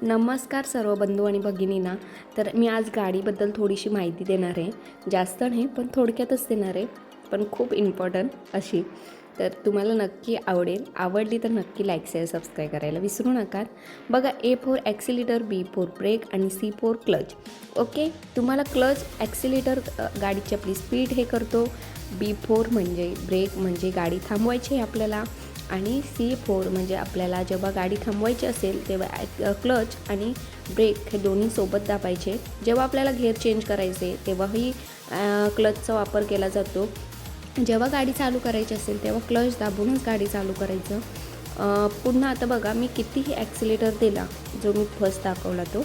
नमस्कार सर्व बंधू आणि भगिनींना. तर मी आज गाडीबद्दल थोडीशी माहिती देणार आहे. जास्त नाही पण थोडक्यातच देणार आहे, पण खूप इम्पॉर्टंट अशी. तर तुम्हाला नक्की आवडेल. आवडली तर नक्की लाईक शेअर सबस्क्राईब करायला विसरू नका. बघा, ए for accelerator, B for break आणि सी फोर क्लच. ओके, तुम्हाला क्लच ॲक्सिलेटर गाडीची आपली स्पीड हे करतो. बी फोर म्हणजे ब्रेक, म्हणजे गाडी थांबवायची आहे आपल्याला. आणि सी फोर म्हणजे आपल्याला जेव्हा गाडी थांबवायची असेल तेव्हा क्लच आणि ब्रेक हे दोन्ही सोबत दाबायचे. जेव्हा आपल्याला घेर चेंज करायचे तेव्हाही क्लचचा वापर केला जातो. जेव्हा गाडी चालू करायची असेल तेव्हा क्लच दाबूनच गाडी चालू करायचं. पुन्हा आता बघा, मी कितीही ॲक्सिलेटर दिला, जो मी फर्स्ट दाखवला तो,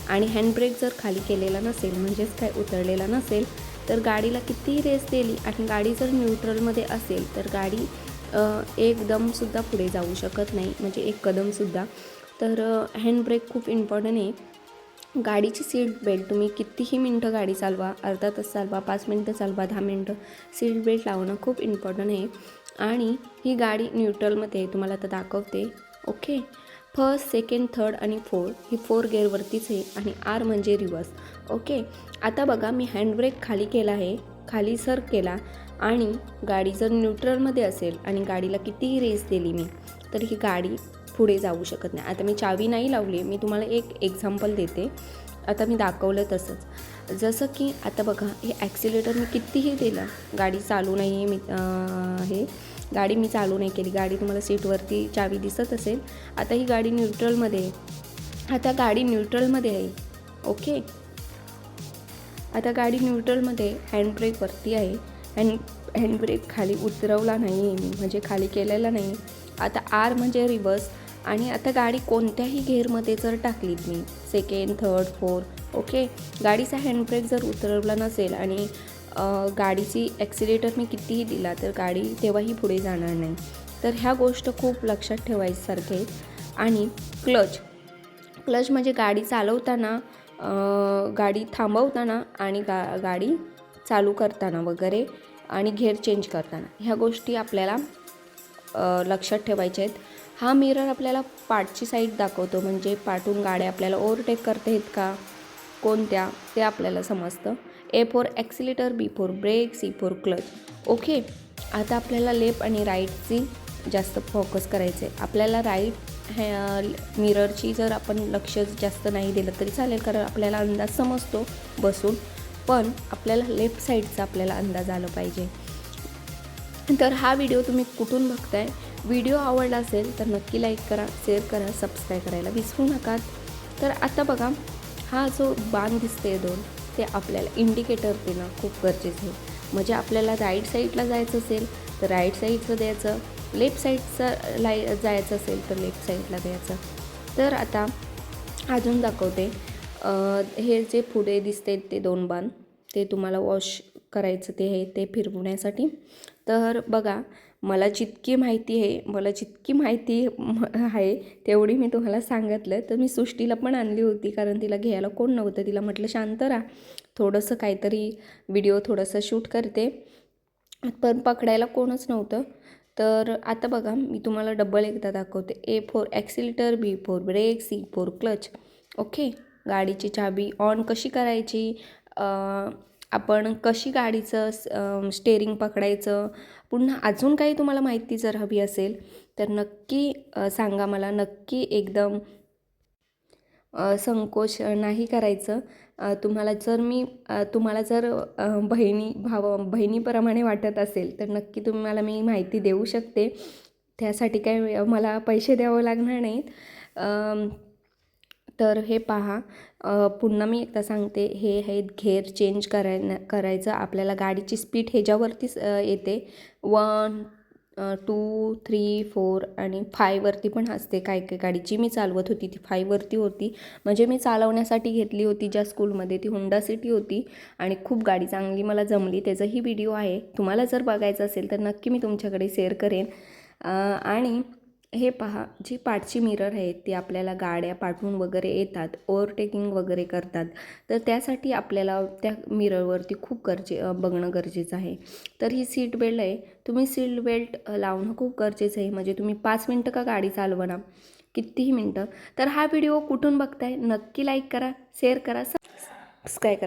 आणि हँडब्रेक जर खाली केलेला नसेल, म्हणजेच काय उतरलेला नसेल, तर गाडीला कितीही रेस दिली आणि गाडी जर न्यूट्रलमध्ये असेल तर गाडी एकदमसुद्धा पुढे जाऊ शकत नाही, म्हणजे एक कदमसुद्धा. तर हँडब्रेक खूप इम्पॉर्टंट आहे. गाडीची सीट बेल्ट तुम्ही कितीही मिनटं गाडी चालवा, अर्धा तास चालवा, 5 मिनटं चालवा, 10 मिनटं, सीट बेल्ट लावणं खूप इम्पॉर्टंट आहे. आणि ही गाडी न्यूट्रलमध्ये तुम्हाला आता दाखवते. ओके, फर्स्ट, सेकंड, थर्ड आणि फोर्थ ही 4 गेअरवरतीच आहे. आणि आर म्हणजे रिवर्स. ओके, आता बघा, मी हँडब्रेक खाली केला आहे, खाली सर केला, आणि गाडी जर न्यूट्रलमध्ये असेल आणि गाडीला कितीही रेस दिली मी, तर ही गाडी पुढे जाऊ शकत नाही. आता मी चावी नाही लावली, मी तुम्हाला एक एक्झाम्पल देते. आता मी दाखवलं तसंच, जसं की आता बघा, हे ॲक्सिलेटर मी कितीही दिलं, गाडी चालू नाही आहे. हे गाडी मी चालू नाही केली. गाडी तुम्हाला सीटवरती चावी दिसत असेल. आता ही गाडी न्यूट्रलमध्ये आहे. आता गाडी न्यूट्रलमध्ये आहे. ओके, आता गाडी न्यूट्रलमध्ये हँडब्रेकवरती आहे. हँडब्रेक खाली उतरवला नाही आहे मी, म्हणजे खाली केलेला नाही. आता आर म्हणजे रिवर्स. आणि आता गाडी कोणत्याही घेरमध्ये जर टाकलीत मी, सेकंड, थर्ड, फोर्थ, ओके, गाडीचा हँडब्रेक जर उतरवला नसेल आणि गाडीची ॲक्सिलेटर मी कितीही दिला तर गाडी तेव्हाही पुढे जाणार नाही. तर ह्या गोष्ट खूप लक्षात ठेवायसारखे आहेत. आणि क्लच क्लच म्हणजे गाडी चालवताना, गाडी थांबवताना आणि गाडी चालू करताना वगैरे, आणि घेर चेंज करताना, ह्या गोष्टी आपल्याला लक्षात ठेवायच्या आहेत. हा मिरर आपल्याला पाठची साईड दाखवतो, म्हणजे पाठून गाड्या आपल्याला ओव्हरटेक करता आहेत का, कोणत्या, ते आपल्याला समजतं. A for accelerator, B for brake, C for clutch. Okay, आता आपल्याला लेफ्ट आणि राईटची जास्त फोकस करायचं आहे. आपल्याला राईट मिररची जर आपण लक्ष जास्त नाही दिलं तरी चालेल, कारण आपल्याला अंदाज समजतो बसून, पण आपल्याला लेफ्ट साईडचा आपल्याला अंदाज आला पाहिजे. तर हा व्हिडिओ तुम्ही कुठून बघताय? व्हिडिओ आवडला असेल तर नक्की लाईक करा, शेअर करा, सबस्क्राईब करायला विसरू नका. तर आता बघा, हा जो बाण दिसते दोन, ते आपल्याला इंडिकेटर देणं खूप गरजेचं आहे. म्हणजे आपल्याला राईट साईडला जायचं असेल तर राईट साईडचं द्यायचं, लेफ्ट साईडचं जायचं असेल तर लेफ्ट साईडला द्यायचं. तर आता अजून दाखवते. हे जे पुढे दिसते ते 2 बाण, ते तुम्हाला वॉश करायचं ते आहे, ते फिरवण्यासाठी. तर बघा, मला जितकी माहिती आहे तेवढी मी तुम्हाला सांगितलं. तर मी सृष्टीला पण आणली होती, कारण तिला घ्यायला कोण नव्हतं. तिला म्हटलं शांत राहा, थोडंसं काहीतरी व्हिडिओ थोडंसं शूट करते, पण पकडायला कोणच नव्हतं. तर आता बघा, मी तुम्हाला डबल एकदा दाखवते. A for accelerator, B for brake, C for clutch. Okay, गाडीची चाबी ऑन कशी करायची, आपण कशी गाडीचं स्टेअरिंग पकडायचं, पुन्हा अजून काही तुम्हाला माहिती जर हवी असेल तर नक्की सांगा मला. नक्की एकदम संकोच नाही करायचं. तुम्हाला जर बहिणीप्रमाणे वाटत असेल तर नक्की तुम्हाला मी माहिती देऊ शकते. त्यासाठी काय मला पैसे द्यावे लागणार नाहीत. तर हे पहा, पुन्हा मी एकदा सांगते, हे घेर चेंज करायचं आपल्याला. गाडीची स्पीड ह्याच्यावरतीच येते. 1, 2, 3, 4 आणि 5वरती पण असते. काय गाडीची मी चालवत होती ती 5वरती होती, म्हणजे मी चालवण्यासाठी घेतली होती ज्या स्कूलमध्ये, ती होंडा सिटी होती. आणि खूप गाडी चांगली मला जमली. त्याचाही व्हिडिओ आहे, तुम्हाला जर बघायचं असेल तर नक्की मी तुमच्याकडे शेअर करेन. आणि हे पहा, जी पाठची मिरर आहेत ती आपल्याला गाड्या पाठवून वगैरे येतात, ओव्हरटेकिंग वगैरे करतात, तर त्यासाठी आपल्याला त्या मिररवरती खूप बघणं गरजेचं आहे. तर ही सीट बेल्ट आहे, तुम्ही सीट बेल्ट लावणं खूप गरजेचं आहे. म्हणजे तुम्ही 5 मिनटं का गाडी चालवा ना, कितीही मिनटं. तर हा व्हिडिओ कुठून बघताय नक्की लाईक करा, शेअर करा, सबस्क्राईब करा.